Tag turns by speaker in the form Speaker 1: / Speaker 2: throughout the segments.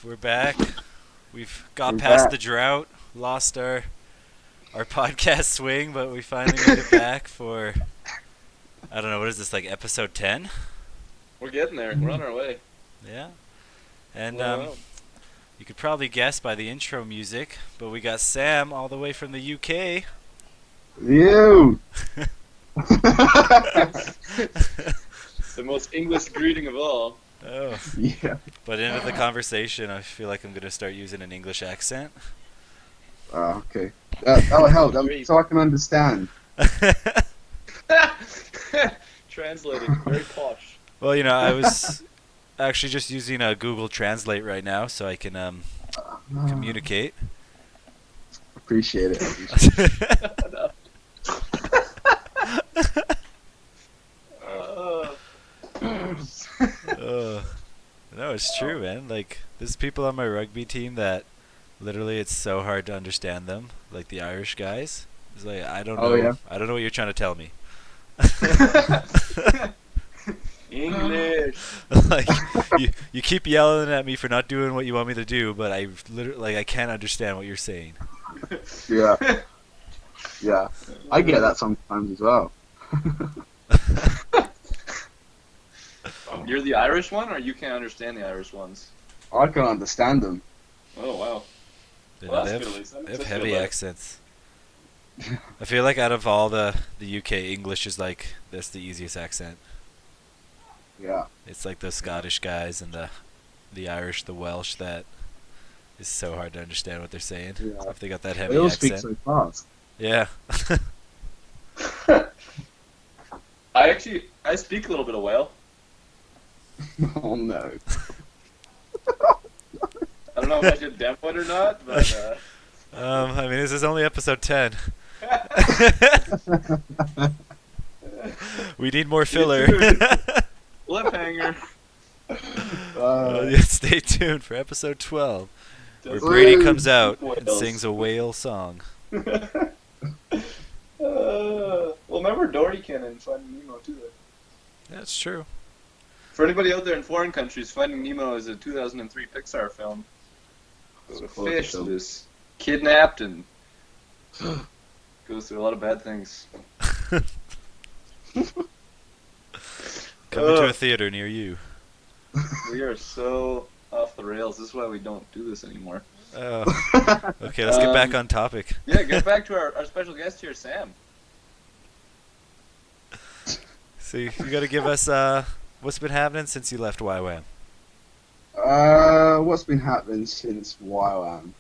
Speaker 1: We're back. We've got
Speaker 2: We're
Speaker 1: past
Speaker 2: back.
Speaker 1: the drought, lost our podcast swing, but we finally made it back for I don't know, what is this, like episode 10?
Speaker 3: We're getting there. We're on our way.
Speaker 1: Yeah. And
Speaker 3: Wow.
Speaker 1: you could probably guess by the intro music, but we got Sam all the way from the UK.
Speaker 2: You.
Speaker 3: The most English greeting of all.
Speaker 1: Oh.
Speaker 2: Yeah.
Speaker 1: But into the conversation, I feel like I'm going to start using an English accent.
Speaker 2: Okay. That'll help. So I can understand.
Speaker 3: Translating. Very posh.
Speaker 1: Well, I was actually just using Google Translate right now so I can communicate.
Speaker 2: Appreciate it.
Speaker 1: No, it's true, man. Like, there's people on my rugby team that literally it's so hard to understand them. Like the Irish guys. It's like I don't know.
Speaker 2: Oh, yeah?
Speaker 1: I don't know what you're trying to tell me.
Speaker 3: English.
Speaker 1: Like you keep yelling at me for not doing what you want me to do, but I literally I can't understand what you're saying.
Speaker 2: Yeah. Yeah. I get that sometimes as well.
Speaker 3: You're the Irish one, or you can't understand the Irish ones?
Speaker 2: I can understand them.
Speaker 3: Oh wow.
Speaker 1: They,
Speaker 3: Well,
Speaker 1: they
Speaker 3: that's
Speaker 1: have,
Speaker 3: good, at least.
Speaker 1: they have
Speaker 3: That's
Speaker 1: heavy
Speaker 3: good,
Speaker 1: accents. I feel like out of all the UK, English is like that's the easiest accent.
Speaker 2: Yeah.
Speaker 1: It's like the Scottish guys and the Irish, the Welsh that is so hard to understand what they're saying.
Speaker 2: Yeah.
Speaker 1: If they got that
Speaker 2: They
Speaker 1: heavy
Speaker 2: all
Speaker 1: accent.
Speaker 2: speak so fast.
Speaker 1: Yeah.
Speaker 3: I speak a little bit of Whale.
Speaker 2: Oh no.
Speaker 3: I don't know if I should demo it or not, but
Speaker 1: I mean, this is only episode 10. We need more filler.
Speaker 3: cliffhanger.
Speaker 1: Yeah, stay tuned for episode 12, where Brady comes out and sings a whale song.
Speaker 3: Well, remember Dory Cannon in Finding Nemo too.
Speaker 1: That's true.
Speaker 3: For anybody out there in foreign countries, Finding Nemo is a 2003 Pixar film. It's a fish that is kidnapped and goes through a lot of bad things.
Speaker 1: Coming to a theater near you.
Speaker 3: We are so off the rails. This is why we don't do this anymore.
Speaker 1: Oh. Okay, let's get back on topic.
Speaker 3: Yeah, get back to our special guest here, Sam.
Speaker 1: So you got to give us what's been happening since you left YWAM.
Speaker 2: What's been happening since YWAM?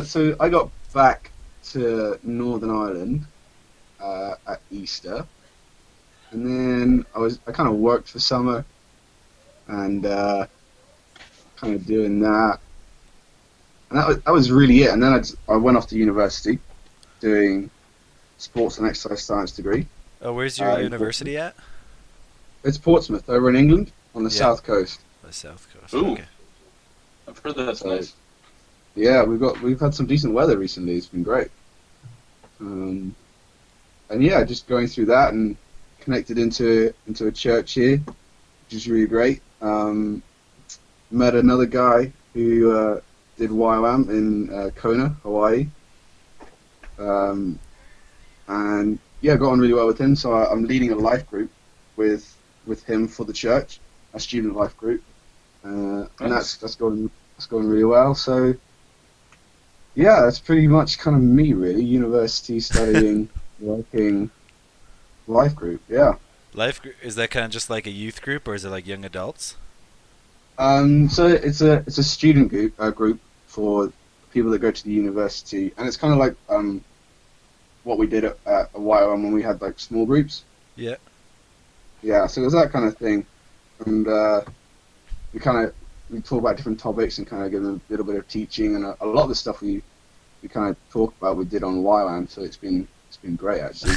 Speaker 2: So I got back to Northern Ireland at Easter, and then I kind of worked for summer, and kind of doing that, and that was really it. And then I went off to university, doing sports and exercise science degree.
Speaker 1: Oh, where's your university at?
Speaker 2: It's Portsmouth, over in England, on the south coast.
Speaker 1: The south coast.
Speaker 3: Ooh.
Speaker 1: Okay.
Speaker 3: I've heard that's
Speaker 2: So,
Speaker 3: nice.
Speaker 2: Yeah, we've had some decent weather recently. It's been great. And yeah, just going through that and connected into a church here, which is really great. Met another guy who did YWAM in Kona, Hawaii. And yeah, got on really well with him. So I'm leading a life group with him for the church, a student life group, and that's going really well. So yeah, that's pretty much kind of me, really. University, studying, working, life group. Yeah.
Speaker 1: Is that kind of just like a youth group, or is it like young adults?
Speaker 2: So it's a student group for people that go to the university, and it's kind of like what we did at a while when we had like small groups.
Speaker 1: Yeah.
Speaker 2: Yeah, so it was that kind of thing, and we talk about different topics and kind of give them a little bit of teaching, and a lot of the stuff we kind of talk about we did on YWAM, so it's been great actually.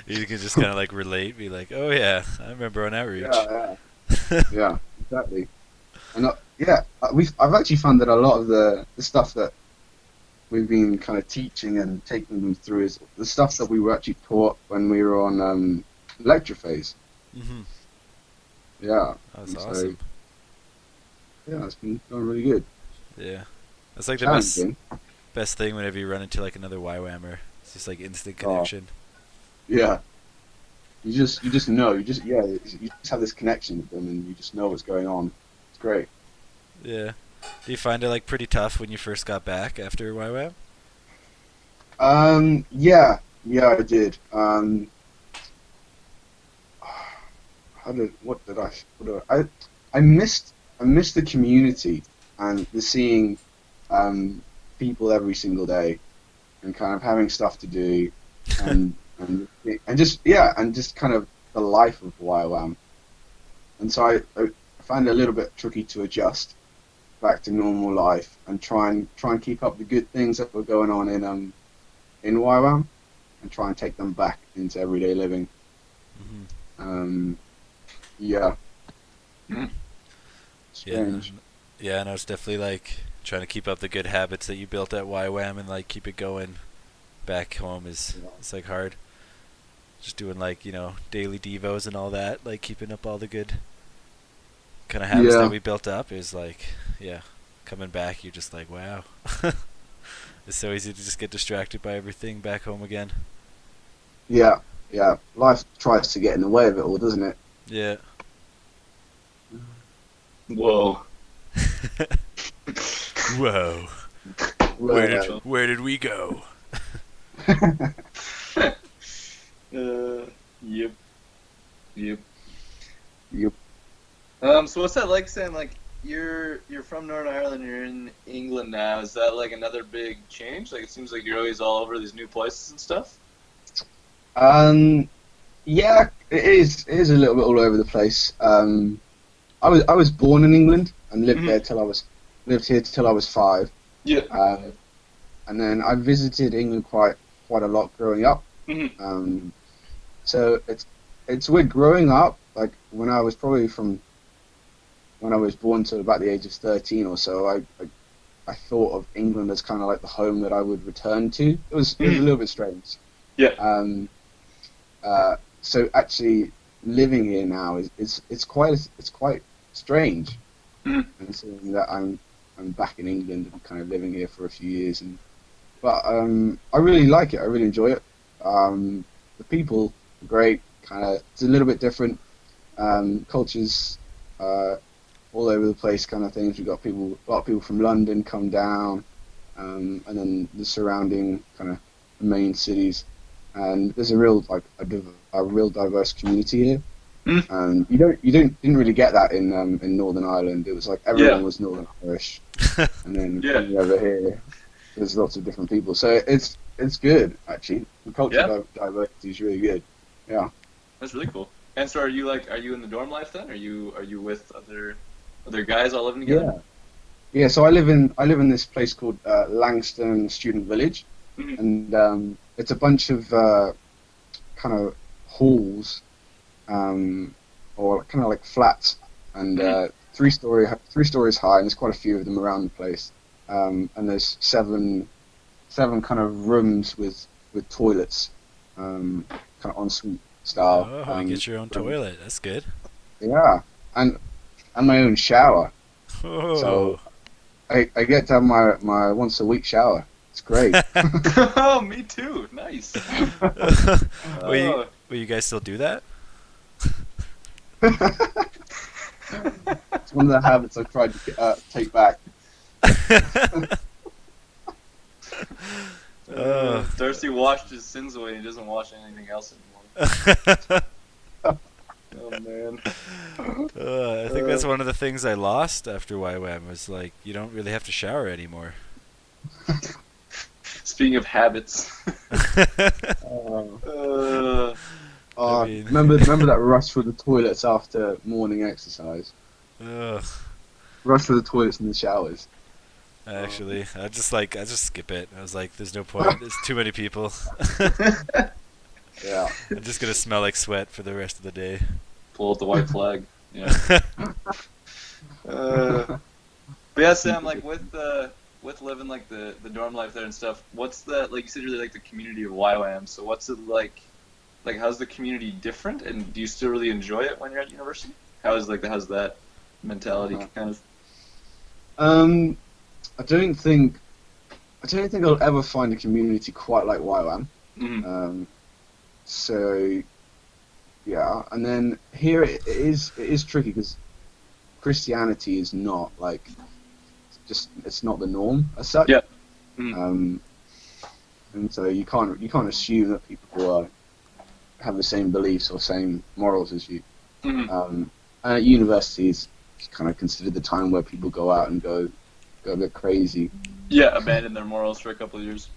Speaker 1: You can just kind of like relate, be like, oh yeah, I remember on Outreach.
Speaker 2: Yeah, yeah, exactly. And I've actually found that a lot of the stuff that we've been kind of teaching and taking them through is the stuff that we were actually taught when we were on lecture phase.
Speaker 1: Mm-hmm.
Speaker 2: Yeah.
Speaker 1: That's
Speaker 2: So,
Speaker 1: awesome.
Speaker 2: yeah, it's been going really good.
Speaker 1: Yeah, that's like the
Speaker 2: Challenging.
Speaker 1: best thing whenever you run into like another YWAMer. It's just like instant
Speaker 2: Oh,
Speaker 1: connection.
Speaker 2: yeah. You just know. You just have this connection with them, and you just know what's going on. It's great.
Speaker 1: Yeah. Do you find it like pretty tough when you first got back after YWAM?
Speaker 2: Yeah, I did. What did I missed the community and the seeing um people every single day and kind of having stuff to do and just yeah and just kind of the life of YWAM. And so I found it a little bit tricky to adjust back to normal life and try and keep up the good things that were going on in YWAM and try and take them back into everyday living.
Speaker 1: Hmm.
Speaker 2: Um, yeah,
Speaker 3: Mm.
Speaker 1: Yeah.
Speaker 2: strange.
Speaker 1: Yeah, no, it's definitely like trying to keep up the good habits that you built at YWAM and like keep it going back home is
Speaker 2: Yeah.
Speaker 1: it's like hard. Just doing like daily devos and all that, like keeping up all the good kind of habits that
Speaker 2: Yeah,
Speaker 1: we built up is like, yeah, coming back you're just like wow. It's so easy to just get distracted by everything back home again.
Speaker 2: yeah, yeah. Life tries to get in the way of it all, doesn't it?
Speaker 1: Yeah.
Speaker 3: Whoa.
Speaker 1: Whoa. Where did
Speaker 2: Well,
Speaker 1: where did we go?
Speaker 3: Yep. Yep.
Speaker 2: you,
Speaker 3: So what's that like saying like you're from Northern Ireland, you're in England now? Is that like another big change? Like it seems like you're always all over these new places and stuff.
Speaker 2: um, yeah, it is. It is a little bit all over the place. I was born in England and
Speaker 3: Hmm.
Speaker 2: lived here till I was 5.
Speaker 3: Yeah.
Speaker 2: Um, and then I visited England quite a lot growing up.
Speaker 3: Hmm.
Speaker 2: Um, so it's weird growing up. Like when I was born to about the age of 13 or so, I thought of England as kind of like the home that I would return to. It was
Speaker 3: Hmm.
Speaker 2: a little bit strange.
Speaker 3: Yeah.
Speaker 2: Um, so actually living here now it's quite strange,
Speaker 3: Hmm.
Speaker 2: and seeing that I'm back in England and kind of living here for a few years, but I really like it. I really enjoy it. The people are great. Kind of it's a little bit different. Cultures uh, all over the place, kind of things. We've got a lot of people from London come down, and then the surrounding kind of main cities. And there's a real a real diverse community here.
Speaker 3: Hmm.
Speaker 2: You didn't really get that in Northern Ireland. It was like
Speaker 3: Yeah.
Speaker 2: everyone was Northern Irish, and then
Speaker 3: Yeah.
Speaker 2: coming over here, there's lots of different people. So it's good actually. The cultural
Speaker 3: Yeah.
Speaker 2: diversity is really good. Yeah.
Speaker 3: That's really cool. And so are you in the dorm life then? Are you with other guys all living together?
Speaker 2: Yeah. Yeah. So I live in this place called Langston Student Village,
Speaker 3: Hmm.
Speaker 2: and it's a bunch of kind of halls, or kind of like flats, and
Speaker 3: Hmm.
Speaker 2: 3 stories high, and there's quite a few of them around the place. And there's seven kind of rooms with toilets, kind of ensuite style.
Speaker 1: Oh, you get your own toilet. That's good.
Speaker 2: Yeah, and and my own shower. So
Speaker 1: Oh.
Speaker 2: I get to have my once a week shower. It's great.
Speaker 3: Oh, me too. Nice.
Speaker 1: will you
Speaker 3: Oh.
Speaker 1: will you guys still do that?
Speaker 2: It's one of the habits I've tried to take back.
Speaker 1: Oh.
Speaker 3: Darcy washed his sins away. He doesn't wash anything else anymore. Oh man.
Speaker 1: I think that's one of the things I lost after YWAM was like you don't really have to shower anymore.
Speaker 3: Speaking of habits.
Speaker 2: Uh,
Speaker 3: uh,
Speaker 1: I mean,
Speaker 2: remember that rush for the toilets after morning exercise.
Speaker 1: ugh,
Speaker 2: Rush for the toilets and the showers.
Speaker 1: actually, I just skip it. I was like, there's no point. There's too many people.
Speaker 2: Yeah.
Speaker 1: I'm just gonna smell like sweat for the rest of the day.
Speaker 3: pull out the white flag. Yeah. But yeah, Sam, like with living like the dorm life there and stuff, what's that like? You said you really like the community of YWAM. So what's it like? Like, how's the community different, and do you still really enjoy it when you're at university? How's that mentality
Speaker 2: Uh-huh.
Speaker 3: kind of?
Speaker 2: Um, I don't think I don't think I'll ever find a community quite like YWAM.
Speaker 3: Mm-hmm.
Speaker 2: So yeah, and then here it is tricky because Christianity is not like just it's not the norm as such.
Speaker 3: Yeah. Mm-hmm.
Speaker 2: Um, and so you can't assume that people have the same beliefs or same morals as you.
Speaker 3: Mm-hmm.
Speaker 2: And at universities, it's kind of considered the time where people go out and go a bit crazy.
Speaker 3: Yeah, abandon their morals for a couple of years.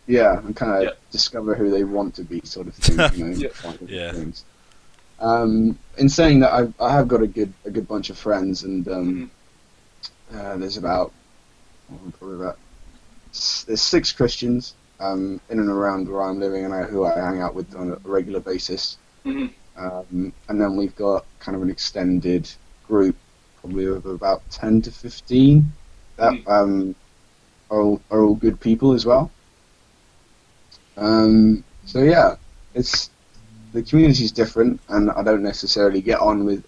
Speaker 2: Yeah, and kind
Speaker 3: Yeah.
Speaker 2: of discover who they want to be, sort of thing. You know,
Speaker 3: Yeah.
Speaker 2: try different
Speaker 1: Yeah.
Speaker 2: things. In saying that, I have got a good bunch of friends, and there's probably about there's 6 Christians in and around where I'm living, and who I hang out with on a regular basis.
Speaker 3: Mm-hmm.
Speaker 2: And then we've got kind of an extended group, probably of about 10 to 15 that are all good people as well. So yeah, it's the community is different, and I don't necessarily get on with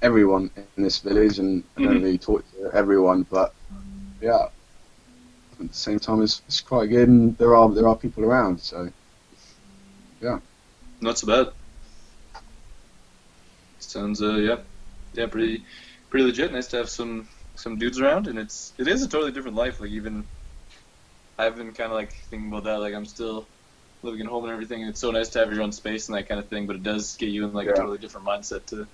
Speaker 2: everyone in this village, and I don't really talk to everyone. But yeah, at the same time, it's quite good, and there are people around. So yeah,
Speaker 3: Not so bad. Sounds yeah, pretty legit. Nice to have some dudes around, and it is a totally different life. Like even I've been kind of like thinking about that. Like I'm still living at home and everything, and it's so nice to have your own space and that kind of thing. But it does get you in like a totally different mindset to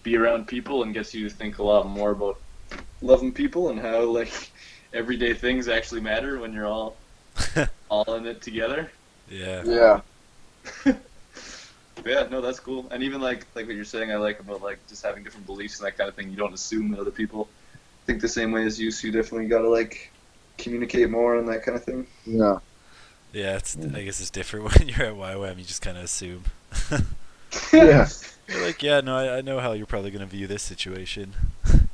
Speaker 3: be around people, and gets you to think a lot more about loving people and how like everyday things actually matter when you're all in it together.
Speaker 1: Yeah.
Speaker 2: yeah.
Speaker 3: Yeah, no, that's cool. And even like what you're saying, I like about like just having different beliefs and that kind of thing. You don't assume that other people think the same way as you, so you definitely gotta like communicate more and that kind of thing.
Speaker 2: Yeah.
Speaker 1: Yeah, I guess it's different when you're at YWAM. You just kind of assume.
Speaker 2: Yeah.
Speaker 1: You're like, yeah, no, I know how you're probably going to view this situation.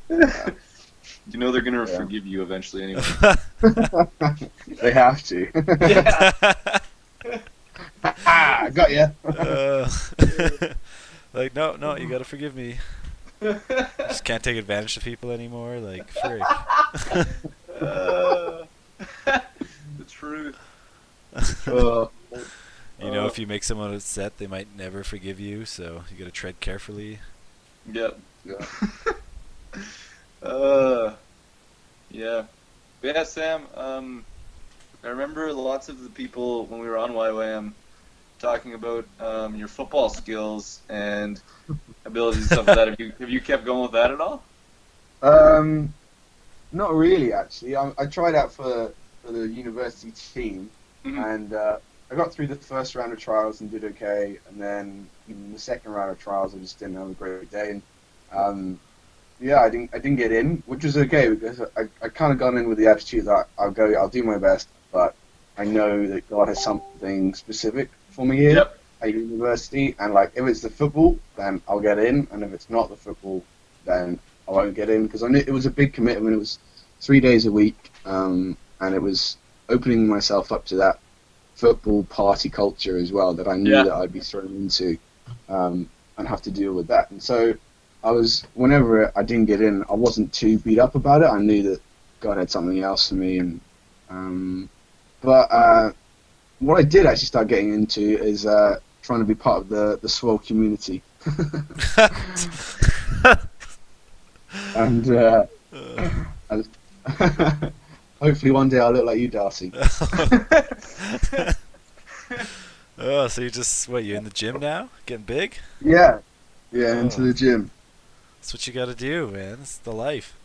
Speaker 3: You know they're gonna
Speaker 2: Yeah.
Speaker 3: forgive you eventually anyway.
Speaker 2: They have to. Ah, got you.
Speaker 1: Like, no, you got to forgive me. Just can't take advantage of people anymore. Like, frick.
Speaker 3: The truth.
Speaker 1: You know, if you make someone upset, they might never forgive you, so you gotta tread carefully.
Speaker 3: Yep.
Speaker 2: Yeah.
Speaker 3: Yeah. But yeah, Sam, I remember lots of the people when we were on YWAM talking about your football skills and abilities and stuff like that. Have you kept going with that at all?
Speaker 2: Not really, actually. I tried out for the university team,
Speaker 3: Mhm.
Speaker 2: and I got through the first round of trials and did okay, and then in the second round of trials, I just didn't have a great day, and yeah, I didn't get in, which was okay because I kind of gone in with the attitude that I'll do my best, but I know that God has something specific for me here
Speaker 3: Yep.
Speaker 2: at university, and like if it's the football, then I'll get in, and if it's not the football, then I won't get in because I knew it was a big commitment. It was 3 days a week, and it was opening myself up to that football party culture as well that I knew
Speaker 3: Yeah.
Speaker 2: that I'd be thrown into, and have to deal with that. And so whenever I didn't get in, I wasn't too beat up about it. I knew that God had something else for me, but what I did actually start getting into is trying to be part of the swell community, and hopefully one day I'll look like you, Darcy.
Speaker 1: Oh, so you in the gym now? Getting big?
Speaker 2: Yeah, into
Speaker 1: Oh.
Speaker 2: the gym.
Speaker 1: That's what you gotta do, man. It's the life.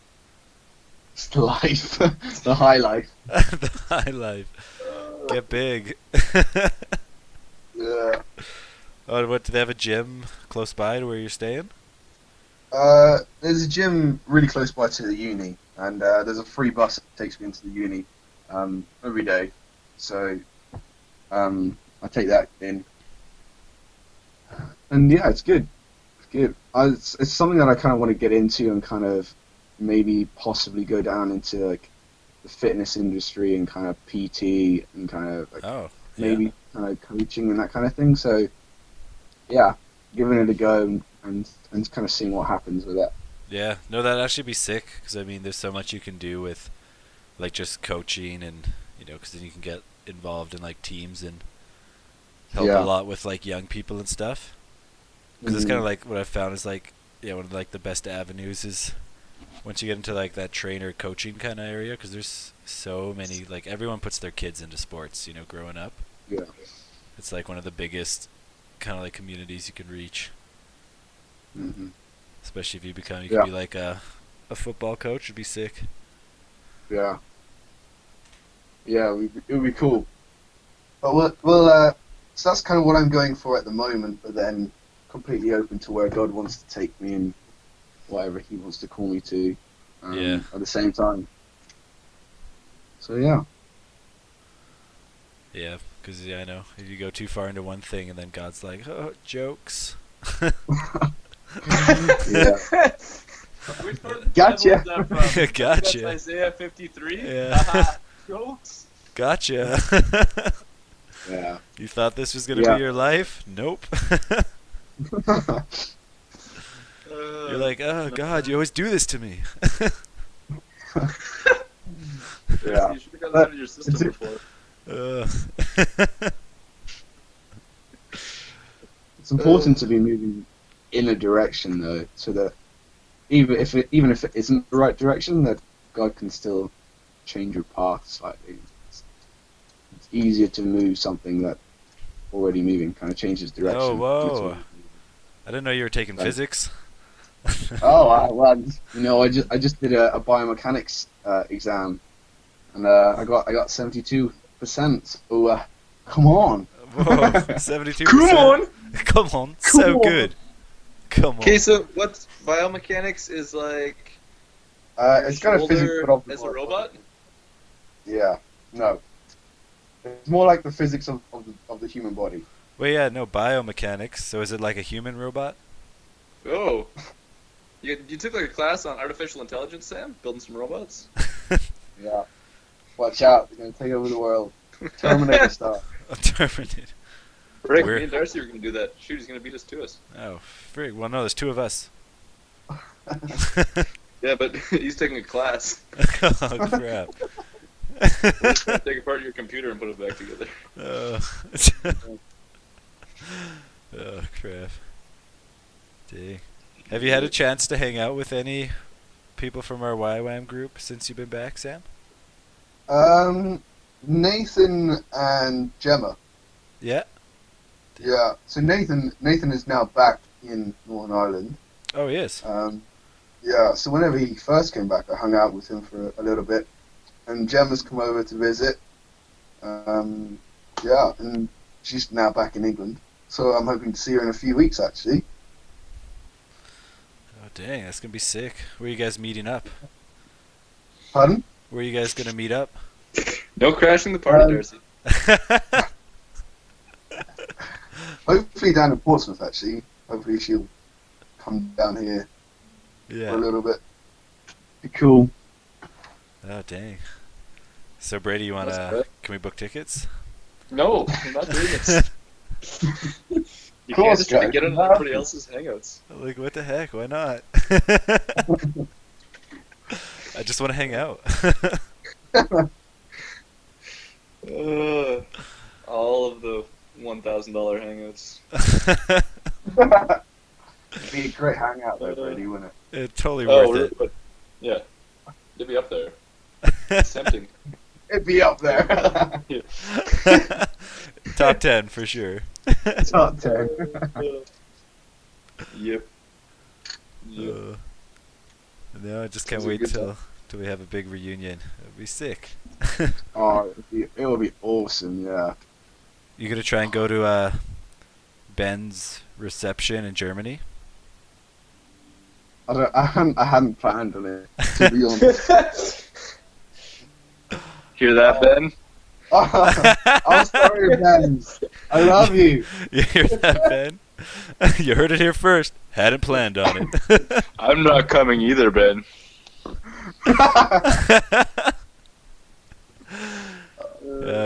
Speaker 2: It's the life, the high life.
Speaker 1: The high life. Get big.
Speaker 2: Yeah.
Speaker 1: Oh, what, do they have a gym close by to where you're staying?
Speaker 2: There's a gym really close by to the uni, and there's a free bus that takes me into the uni every day. So I take that in, and yeah, it's good. It's good. It's something that I kind of want to get into and kind of maybe possibly go down into like the fitness industry and kind of PT and kind of like
Speaker 1: Oh,
Speaker 2: maybe kind of coaching and that kind of thing. So yeah, giving it a go and kind of seeing what happens with it.
Speaker 1: Yeah, no, that'd actually be sick. Because I mean, there's so much you can do with like just coaching, and because then you can get involved in like teams and help a
Speaker 2: Yeah.
Speaker 1: lot with like young people and stuff. Because it's kind
Speaker 2: Mhm.
Speaker 1: of like what I've found is like one of like the best avenues is once you get into like that trainer coaching kind of area. Because there's so many, like everyone puts their kids into sports. Growing up,
Speaker 2: Yeah.
Speaker 1: it's like one of the biggest kind of like communities you can reach.
Speaker 2: Mhm.
Speaker 1: Especially if you could
Speaker 2: Yeah.
Speaker 1: be like a football coach. It'd be sick.
Speaker 2: Yeah. Yeah. It would be cool. But so that's kind of what I'm going for at the moment. But then completely open to where God wants to take me and whatever He wants to call me to.
Speaker 1: Yeah.
Speaker 2: At the same time. So yeah.
Speaker 1: Yeah, because I know if you go too far into one thing and then God's like, oh, jokes.
Speaker 2: Yeah.
Speaker 3: Which part of the Bible
Speaker 2: Gotcha.
Speaker 3: is that from? I think that's
Speaker 1: Gotcha.
Speaker 3: Isaiah 53.
Speaker 1: Yeah.
Speaker 3: Haha, jokes.
Speaker 1: Gotcha.
Speaker 2: Yeah.
Speaker 1: You thought this was gonna be
Speaker 2: Yeah.
Speaker 1: your life? Nope. You're like, oh God, you always do this to me.
Speaker 2: Yeah.
Speaker 3: You should have got this
Speaker 2: But
Speaker 3: out of your system before.
Speaker 1: Uh.
Speaker 2: it's important to be moving in a direction though, so that even if it isn't the right direction, that God can still change your path slightly. It's easier to move something that already moving kind of changes
Speaker 1: Oh,
Speaker 2: direction. And it's
Speaker 1: whoa.
Speaker 2: already
Speaker 1: I didn't know you were taking
Speaker 2: moving.
Speaker 1: physics.
Speaker 2: Oh, I just did a biomechanics exam, and I got 72%. Oh, come on.
Speaker 1: Whoa, 72%.
Speaker 3: Come on!
Speaker 1: Come on,
Speaker 2: Come
Speaker 1: so
Speaker 2: on.
Speaker 1: good. Come on.
Speaker 3: Okay, so what's biomechanics is like your
Speaker 2: It's kind of physics,
Speaker 3: shoulder
Speaker 2: but of
Speaker 3: as a robot?
Speaker 2: Yeah, no. It's more like the physics of the human body.
Speaker 1: Wait, yeah, no, biomechanics. So is it like a human robot?
Speaker 3: Oh. You took like a class on artificial intelligence, Sam? Building some robots?
Speaker 2: Yeah. Watch out, they're gonna take over the world. Terminator style.
Speaker 1: Terminated.
Speaker 3: Rick,
Speaker 1: We're-
Speaker 3: me and Darcy were going to do that. Shoot, he's going to beat us to us.
Speaker 1: Oh, frig. Well, no, there's two of us.
Speaker 3: Yeah, but he's taking a class.
Speaker 1: Oh, crap.
Speaker 3: Take apart your computer and put it back together.
Speaker 1: Oh, crap. Dang. Have you had a chance to hang out with any people from our YWAM group since you've been back, Sam?
Speaker 2: Nathan and Gemma.
Speaker 1: Yeah?
Speaker 2: Yeah. So Nathan is now back in Northern Ireland.
Speaker 1: Oh, he is.
Speaker 2: Yeah. So whenever he first came back, I hung out with him for a little bit, and Gemma's come over to visit. Yeah, and she's now back in England. So I'm hoping to see her in a few weeks, actually.
Speaker 1: Oh, dang, that's going to be sick. Where are you guys meeting up?
Speaker 2: Pardon?
Speaker 1: Where are you guys going to meet up?
Speaker 3: No crashing the party, Darcy.
Speaker 2: Hopefully down in Portsmouth, actually. Hopefully she'll come down here for a
Speaker 1: Yeah.
Speaker 2: little bit. Be cool.
Speaker 1: Oh, dang. So, Brady, you want
Speaker 3: That's
Speaker 1: to...
Speaker 3: good.
Speaker 1: Can we book tickets?
Speaker 3: No, I'm not doing this. You
Speaker 2: Cool,
Speaker 3: can't just try to
Speaker 2: guys.
Speaker 3: get on everybody else's hangouts.
Speaker 1: Like, what the heck? Why not? I just want to hang out.
Speaker 3: All of the $1,000 hangouts.
Speaker 2: It'd be a great hangout though, Brady, wouldn't it?
Speaker 1: It's totally
Speaker 3: Oh,
Speaker 1: worth
Speaker 3: really?
Speaker 1: it.
Speaker 3: But, yeah. It'd be up there. It's tempting.
Speaker 2: It'd be up there.
Speaker 1: Top 10 for sure.
Speaker 2: Top 10.
Speaker 3: Yep.
Speaker 1: Uh, no, I just can't
Speaker 2: Sounds like a
Speaker 1: wait
Speaker 2: good
Speaker 1: till we have a big reunion. It'll be sick.
Speaker 2: Oh, it would be awesome, yeah.
Speaker 1: You gonna try and go to Ben's reception in Germany?
Speaker 2: I hadn't planned on it, to be honest.
Speaker 3: Hear that, Ben?
Speaker 2: I'm sorry, Ben. I love you.
Speaker 1: You hear that, Ben? You heard it here first. Hadn't planned on it.
Speaker 3: I'm not coming either, Ben.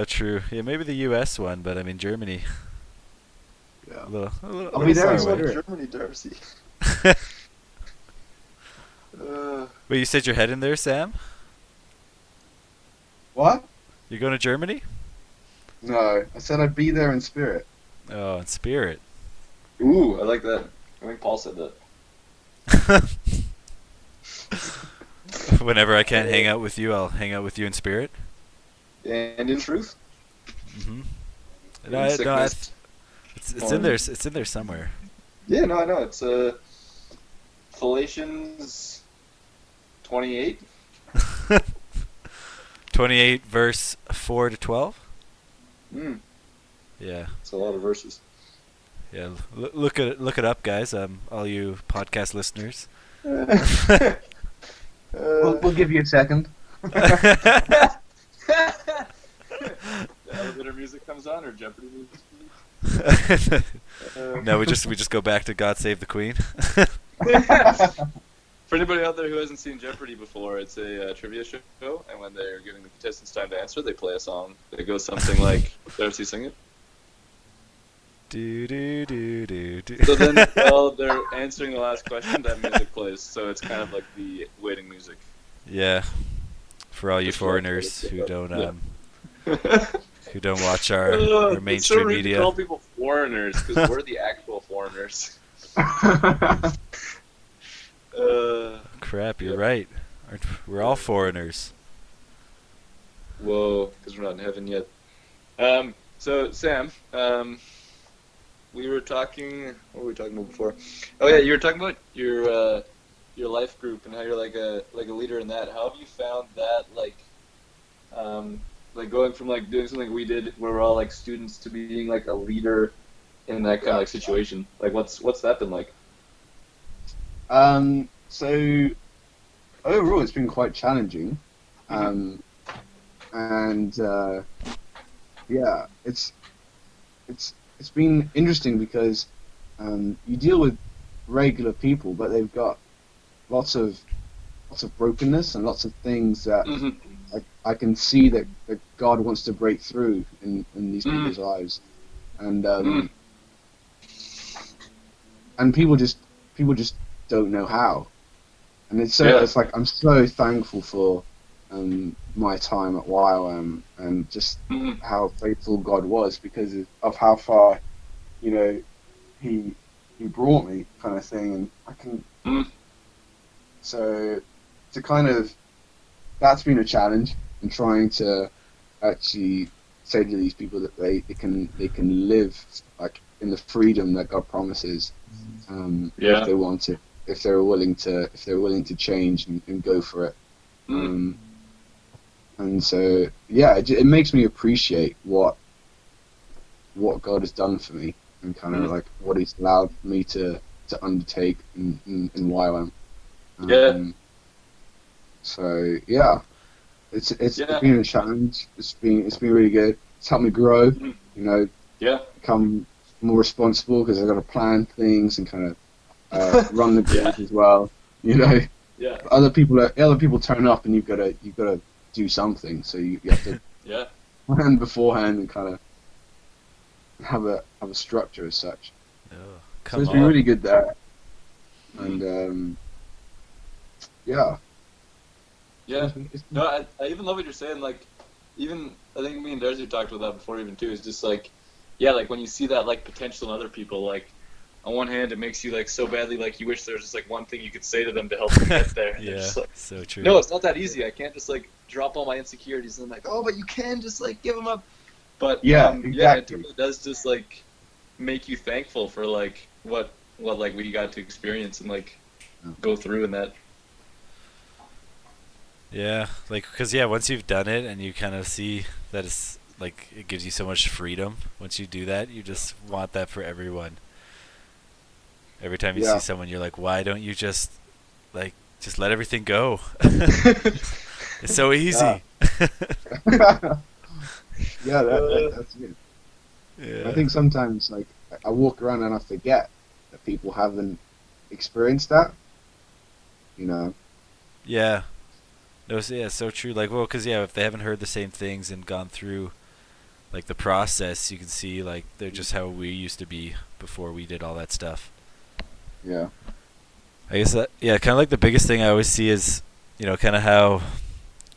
Speaker 1: True. Yeah, maybe the U.S. one, but I mean Germany.
Speaker 2: Yeah.
Speaker 1: A little
Speaker 2: I'll be there
Speaker 1: far
Speaker 2: in
Speaker 1: away.
Speaker 2: spirit.
Speaker 3: Germany, Darcy.
Speaker 1: Wait, you said you're heading there, Sam?
Speaker 2: What?
Speaker 1: You're going to Germany?
Speaker 2: No, I said I'd be there in spirit.
Speaker 1: Oh, in spirit.
Speaker 3: Ooh, I like that. I think Paul said that.
Speaker 1: Whenever I can't hang out with you, I'll hang out with you in spirit.
Speaker 3: And in truth,
Speaker 1: Mm-hmm.
Speaker 3: in
Speaker 1: No,
Speaker 3: sickness.
Speaker 1: it's in there. It's in there somewhere.
Speaker 3: Yeah, no, I know. It's Galatians 28.
Speaker 1: 28 verse 4 to 12.
Speaker 3: Mm,
Speaker 1: Yeah,
Speaker 3: it's a lot of verses.
Speaker 1: yeah. Look it up, guys. All you podcast listeners.
Speaker 2: We'll give you a second.
Speaker 3: The elevator music comes on, or Jeopardy music?
Speaker 1: No, we just go back to God Save the Queen.
Speaker 3: For anybody out there who hasn't seen Jeopardy before, it's a trivia show, and when they're giving the contestants time to answer, they play a song that goes something like, Darcy, sing it.
Speaker 1: Do do do do do.
Speaker 3: So then, while they're answering the last question, that music plays, so it's kind of like the waiting music.
Speaker 1: Yeah, for all you
Speaker 3: Just
Speaker 1: foreigners
Speaker 3: like-
Speaker 1: who don't
Speaker 3: Yeah.
Speaker 1: who don't watch our
Speaker 3: It's so
Speaker 1: mainstream
Speaker 3: rude to
Speaker 1: media.
Speaker 3: call people foreigners, because we're the actual foreigners.
Speaker 1: Crap, you're
Speaker 3: Yep.
Speaker 1: right. We're all foreigners.
Speaker 3: Whoa, because we're not in heaven yet. So Sam, we were talking. What were we talking about before? Oh yeah, you were talking about your life group and how you're like a leader in that. How have you found that like going from like doing something we did where we're all like students to being like a leader in that kind of like situation? Like what's that been like?
Speaker 2: So overall, it's been quite challenging, and yeah, it's been interesting because you deal with regular people, but they've got lots of brokenness and lots of things that I can see that God wants to break through in these people's lives, and and people just don't know how. And it's like I'm so thankful for my time at YOM and just how faithful God was because of how far, he brought me, kind of thing. And I can so to kind of that's been a challenge in trying to actually say to these people that they can live like in the freedom that God promises if they want to. If they're willing to change and go for it, and so yeah, it makes me appreciate what God has done for me and kind of like what He's allowed me to undertake in YOM. So yeah, it's been a challenge. It's been really good. It's helped me grow. Become more responsible because I've got to plan things and kind of. Run the group as well, Yeah. Other people turn up and you've got to do something. So you have to plan beforehand and kind of have a structure as such.
Speaker 1: Oh,
Speaker 2: so it's been really good there, and yeah.
Speaker 3: No, I even love what you're saying. Like, even I think me and Darcy talked about that before, even too. Is just like, like when you see that like potential in other people, like. On one hand, it makes you like so badly like you wish there was just like one thing you could say to them to help them get there. And just like,
Speaker 1: so true.
Speaker 3: No, it's not that easy. I can't just like drop all my insecurities and I'm like, oh, but you can just like give them up. But
Speaker 2: exactly.
Speaker 3: it does just like make you thankful for like what like we got to experience and like go through in that.
Speaker 1: Yeah, like because once you've done it and you kind of see that it's like it gives you so much freedom. Once you do that, you just want that for everyone. Every time you see someone, you're like, why don't you just let everything go? It's so easy.
Speaker 2: That's it. Yeah. I think sometimes like I walk around and I forget that people haven't experienced that.
Speaker 1: Yeah. No, it's so true. Like, well, because if they haven't heard the same things and gone through like the process, you can see like they're just how we used to be before we did all that stuff.
Speaker 2: Yeah.
Speaker 1: I guess that kind of like the biggest thing I always see is kind of how,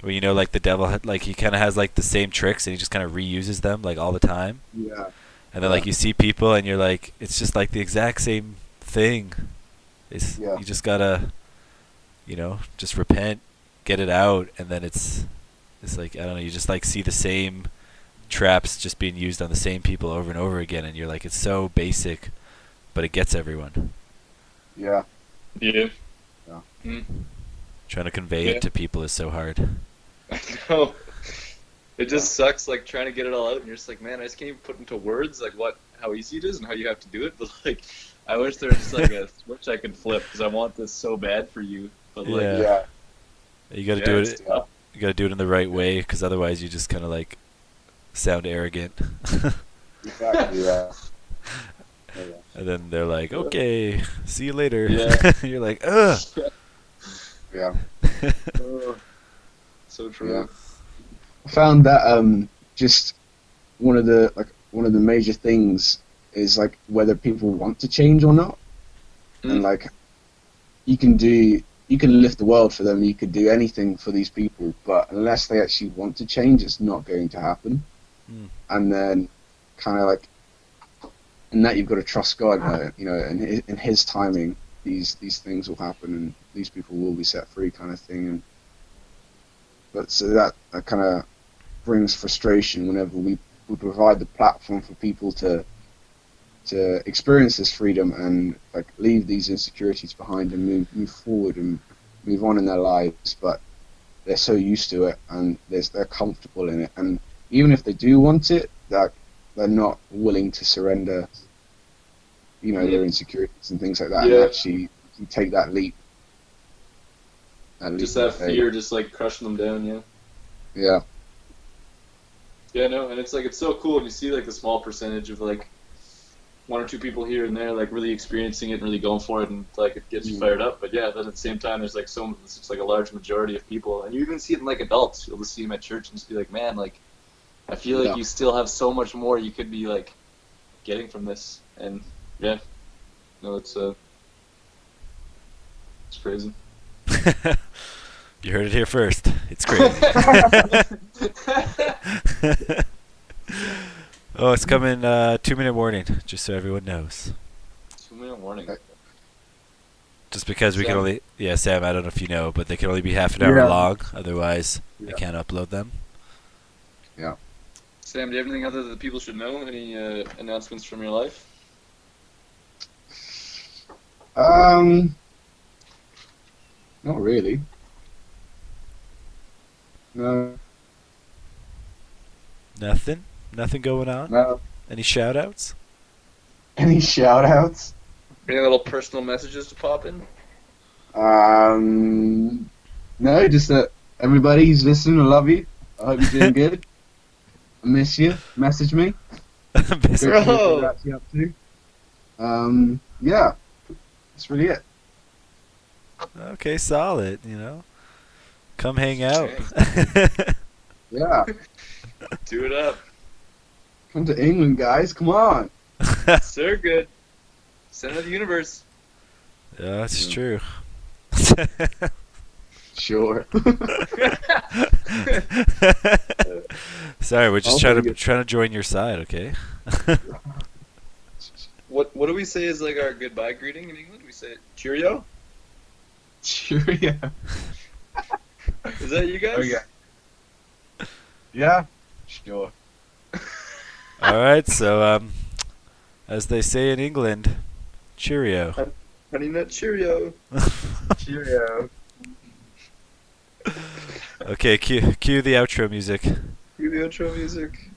Speaker 1: well, like the devil, like he kind of has like the same tricks and he just kind of reuses them like all the time.
Speaker 2: Yeah.
Speaker 1: And then like you see people and you're like, it's just like the exact same thing.
Speaker 2: Yeah.
Speaker 1: You just gotta, just repent, get it out, and then it's like, I don't know, you just like see the same traps just being used on the same people over and over again, and you're like, it's so basic, but it gets everyone.
Speaker 2: Yeah.
Speaker 3: Yeah.
Speaker 2: Yeah.
Speaker 3: Mm.
Speaker 1: Trying to convey it to people is so hard.
Speaker 3: I know. It just sucks, like, trying to get it all out, and you're just like, man, I just can't even put into words, like, how easy it is and how you have to do it, but, like, I wish there was just, like, a switch I could flip, because I want this so bad for you, but, like,
Speaker 2: Yeah.
Speaker 1: You gotta
Speaker 3: yeah,
Speaker 1: do
Speaker 3: it's
Speaker 1: it.
Speaker 3: tough.
Speaker 1: You gotta do it in the right way, because otherwise you just kind of like sound arrogant.
Speaker 2: Exactly. Yeah.
Speaker 1: And then they're like, "Okay, see you later."
Speaker 3: Yeah.
Speaker 1: You're like, "Ugh."
Speaker 2: Yeah.
Speaker 3: Oh, so true.
Speaker 2: Yeah. I found that just one of the major things is like whether people want to change or not, and like you can lift the world for them, you could do anything for these people, but unless they actually want to change, it's not going to happen. And then kind of like in that you've got to trust God, and in His timing, these things will happen and these people will be set free, kind of thing. But so that kind of brings frustration whenever we provide the platform for people to experience this freedom and like leave these insecurities behind and move forward and move on in their lives. But they're so used to it and they're comfortable in it, and even if they do want it, they're not willing to surrender, their insecurities and things like that, and actually take that leap.
Speaker 3: Just that fear, just like crushing them down.
Speaker 2: Yeah.
Speaker 3: Yeah, no, and it's like, it's so cool when you see like the small percentage of like one or two people here and there like really experiencing it and really going for it, and like it gets you fired up. But yeah, then at the same time there's like it's just like a large majority of people, and you even see it in like adults. You'll just see them at church and just be like, man, like I feel like you still have so much more you could be like getting from this. And yeah, no, it's crazy.
Speaker 1: You heard it here first. It's crazy. Oh, it's coming 2-minute warning, just so everyone knows.
Speaker 3: 2-minute warning.
Speaker 1: Just because we
Speaker 3: Sam?
Speaker 1: can only... Yeah, Sam, I don't know if you know, but they can only be half an hour long. Otherwise, I can't upload them.
Speaker 2: Yeah.
Speaker 3: Sam, do you have anything other that people should know? Any announcements from your life?
Speaker 2: Not really. No.
Speaker 1: Nothing? Nothing going on?
Speaker 2: No.
Speaker 1: Any shout-outs?
Speaker 2: Any shout-outs?
Speaker 3: Any little personal messages to pop in?
Speaker 2: No, just that everybody who's listening, I love you. I hope you're doing good. I miss you. Message me.
Speaker 3: Bro.
Speaker 2: What you up to. Yeah. That's really it.
Speaker 1: Okay, solid, Come hang out.
Speaker 2: Yeah.
Speaker 3: Do it up.
Speaker 2: Come to England, guys. Come on.
Speaker 3: Sir, good. Center of the universe.
Speaker 1: Yeah, that's true.
Speaker 2: Sure.
Speaker 1: Sorry, we're just trying to join your side, okay?
Speaker 3: What do we say is like our goodbye greeting in England? We say cheerio?
Speaker 2: Cheerio.
Speaker 3: Is that you guys?
Speaker 2: Okay. Yeah. Sure.
Speaker 1: All right, so as they say in England, cheerio.
Speaker 3: Honey Nut Cheerio.
Speaker 2: Cheerio.
Speaker 1: Okay, cue the outro music.
Speaker 3: Cue the outro music.